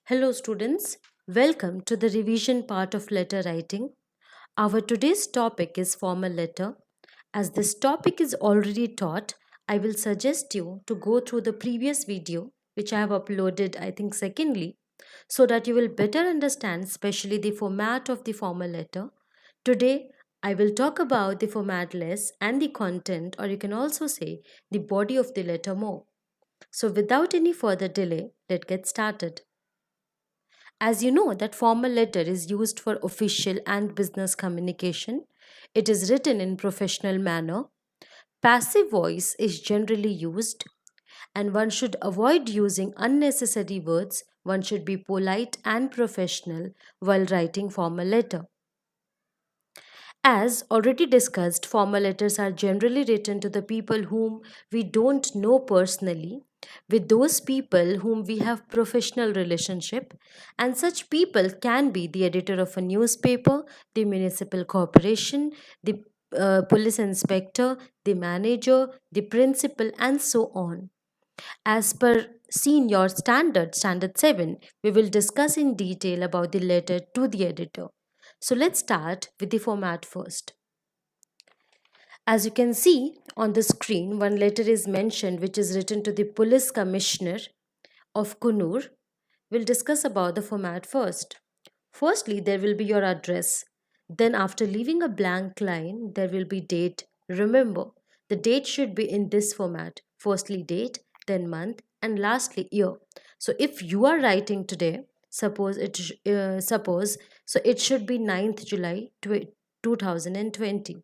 Hello, students. Welcome to the revision part of letter writing. Our today's topic is formal letter. As this topic is already taught, I will suggest you to go through the previous video, which I have uploaded, I think, secondly, so that you will better understand, especially the format of the formal letter. Today, I will talk about the format less and the content, or you can also say the body of the letter more. So, without any further delay, let's get started. As you know, that formal letter is used for official and business communication. It is written in professional manner. Passive voice is generally used, and one should avoid using unnecessary words. One should be polite and professional while writing formal letter. As already discussed, formal letters are generally written to the people whom we don't know personally, with those people whom we have professional relationship, and such people can be the editor of a newspaper, the municipal corporation, the police inspector, the manager, the principal, and so on. As per senior standard 7, we will discuss in detail about the letter to the editor. So let's start with the format first. As you can see on the screen, one letter is mentioned which is written to the police commissioner of Kunur. We'll discuss about the format first. Firstly, there will be your address. Then after leaving a blank line, there will be date. Remember, the date should be in this format. Firstly date, then month, and lastly year. So if you are writing today, suppose so it should be 9th July 2020.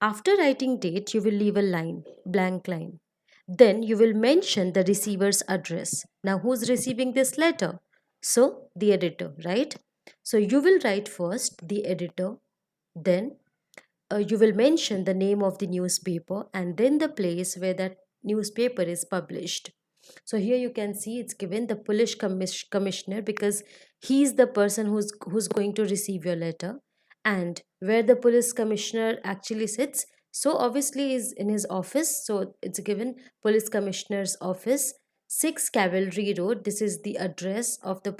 After writing date, you will leave a line, blank line. Then you will mention the receiver's address. Now, who's receiving this letter? So, the editor, right? So, you will write first the editor, then you will mention the name of the newspaper and then the place where that newspaper is published. So here you can see it's given the police commissioner because he's the person who's going to receive your letter, and where the police commissioner actually sits. So obviously is in his office. So it's given police commissioner's office, 6 Cavalry Road. This is the address of the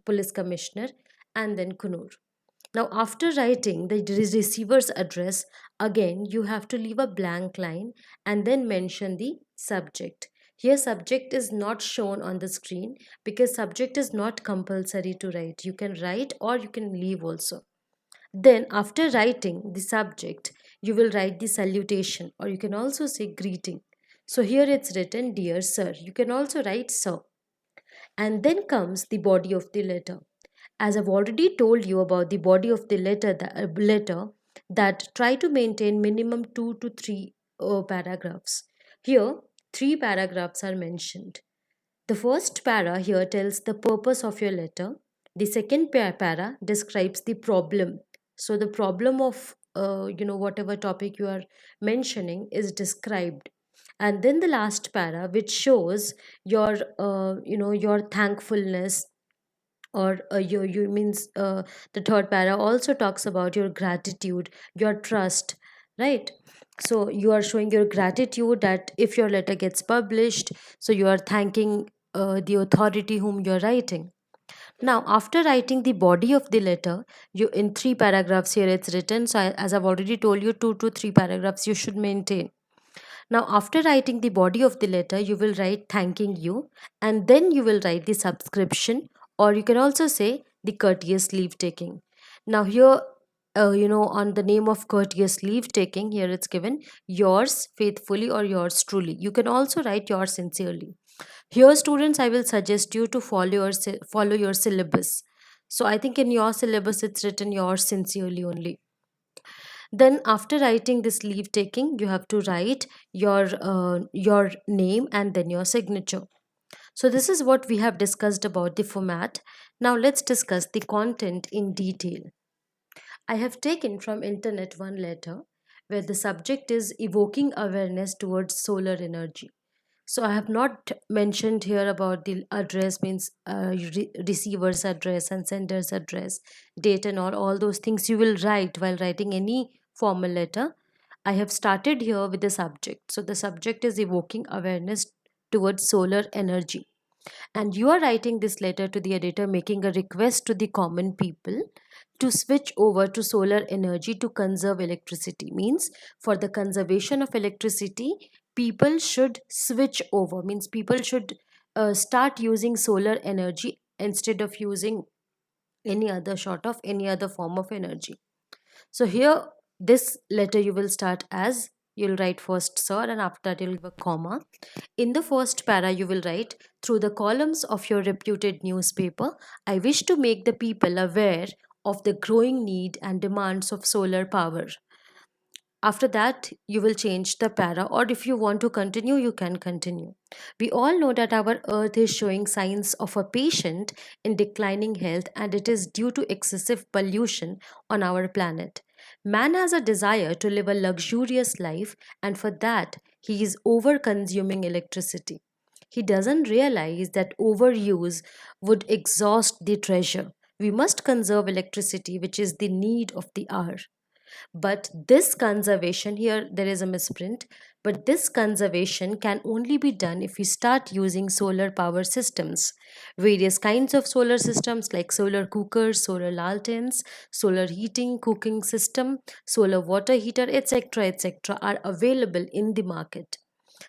police commissioner, and then Kunur. Now, after writing the receiver's address, again you have to leave a blank line and then mention the subject. Here, subject is not shown on the screen because subject is not compulsory to write. You can write or you can leave also. Then, after writing the subject, you will write the salutation, or you can also say greeting. So, here it's written, Dear Sir. You can also write Sir. And then comes the body of the letter. As I've already told you about the body of the letter that try to maintain minimum 2 to 3 paragraphs. Here, 3 paragraphs are mentioned. The first para here tells the purpose of your letter. The second para describes the problem. So the problem of whatever topic you are mentioning is described, and then the last para which shows your your thankfulness, or you means the third para also talks about your gratitude, your trust, right? So you are showing your gratitude that if your letter gets published, so you are thanking the authority whom you're writing. Now, after writing the body of the letter, you in 3 paragraphs here it's written. So as I've already told you, 2 to 3 paragraphs you should maintain. Now, after writing the body of the letter, you will write thanking you, and then you will write the subscription, or you can also say the courteous leave taking. Now, here, on the name of courteous leave taking, here it's given yours faithfully or yours truly. You can also write yours sincerely. Here, students, I will suggest you to follow your syllabus. So, I think in your syllabus it's written yours sincerely only. Then after writing this leave taking, you have to write your name and then your signature. So this is what we have discussed about the format. Now let's discuss the content in detail. I have taken from internet one letter where the subject is evoking awareness towards solar energy. So I have not mentioned here about the address, means receiver's address and sender's address, date and all those things you will write while writing any formal letter. I have started here with the subject. So the subject is evoking awareness towards solar energy. And you are writing this letter to the editor making a request to the common people to switch over to solar energy to conserve electricity. Means for the conservation of electricity, people should switch over. Means people should start using solar energy instead of using any other sort of any other form of energy. So here, this letter you will start as, you'll write first sir, and after that you'll give a comma. In the first para, you will write, through the columns of your reputed newspaper, I wish to make the people aware of the growing need and demands of solar power. After that, you will change the para, or if you want to continue, you can continue. We all know that our earth is showing signs of a patient in declining health, and it is due to excessive pollution on our planet. Man has a desire to live a luxurious life, and for that, he is over consuming electricity. He doesn't realize that overuse would exhaust the treasure. We must conserve electricity, which is the need of the hour. But this conservation, here there is a misprint, but this conservation can only be done if we start using solar power systems. Various kinds of solar systems like solar cookers, solar lanterns, solar heating, cooking system, solar water heater, etc., etc., are available in the market.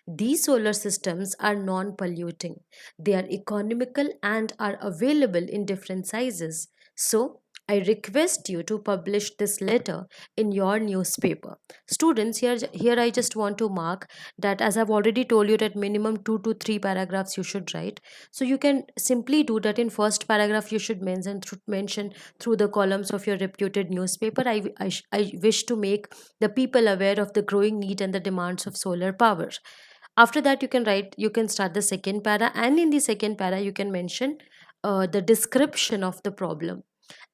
These solar systems are non polluting, they are economical and are available in different sizes. So, I request you to publish this letter in your newspaper. Students, here I just want to mark that as I've already told you that minimum 2 to 3 paragraphs you should write. So you can simply do that in first paragraph you should mention through the columns of your reputed newspaper. I wish to make the people aware of the growing need and the demands of solar power. After that you can start the second para, and in the second para you can mention the description of the problem,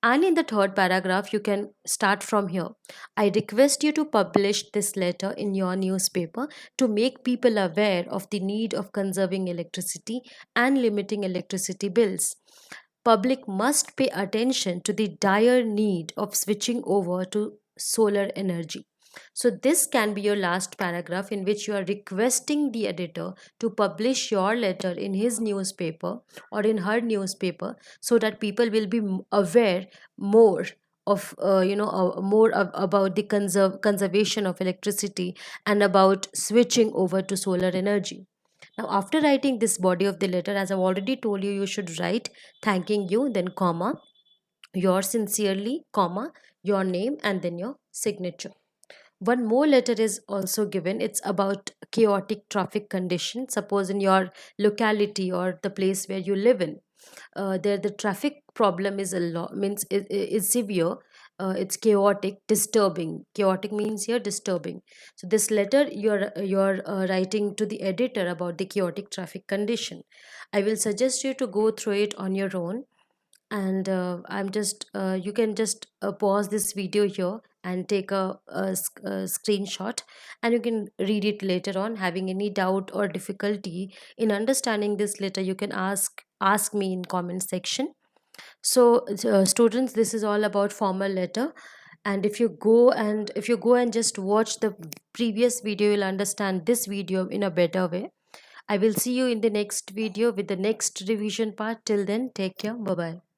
and in the third paragraph you can start from here. I request you to publish this letter in your newspaper to make people aware of the need of conserving electricity and limiting electricity bills. Public must pay attention to the dire need of switching over to solar energy. So, this can be your last paragraph in which you are requesting the editor to publish your letter in his newspaper or in her newspaper, so that people will be aware more of about the conservation of electricity and about switching over to solar energy. Now, after writing this body of the letter, as I've already told you, you should write thanking you, then comma, yours sincerely, comma, your name, and then your signature. One more letter is also given. It's about chaotic traffic condition. Suppose in your locality or the place where you live in, there the traffic problem is a lot, means is severe. It's chaotic, disturbing. Chaotic means here disturbing. So this letter you're writing to the editor about the chaotic traffic condition. I will suggest you to go through it on your own, and I'm just you can just pause this video here and take a screenshot, and you can read it later on. Having any doubt or difficulty in understanding this letter, you can ask me in comment section. So students, this is all about formal letter, and if you go and just watch the previous video, you'll understand this video in a better way. I will see you in the next video with the next revision part. Till then, take care. Bye bye.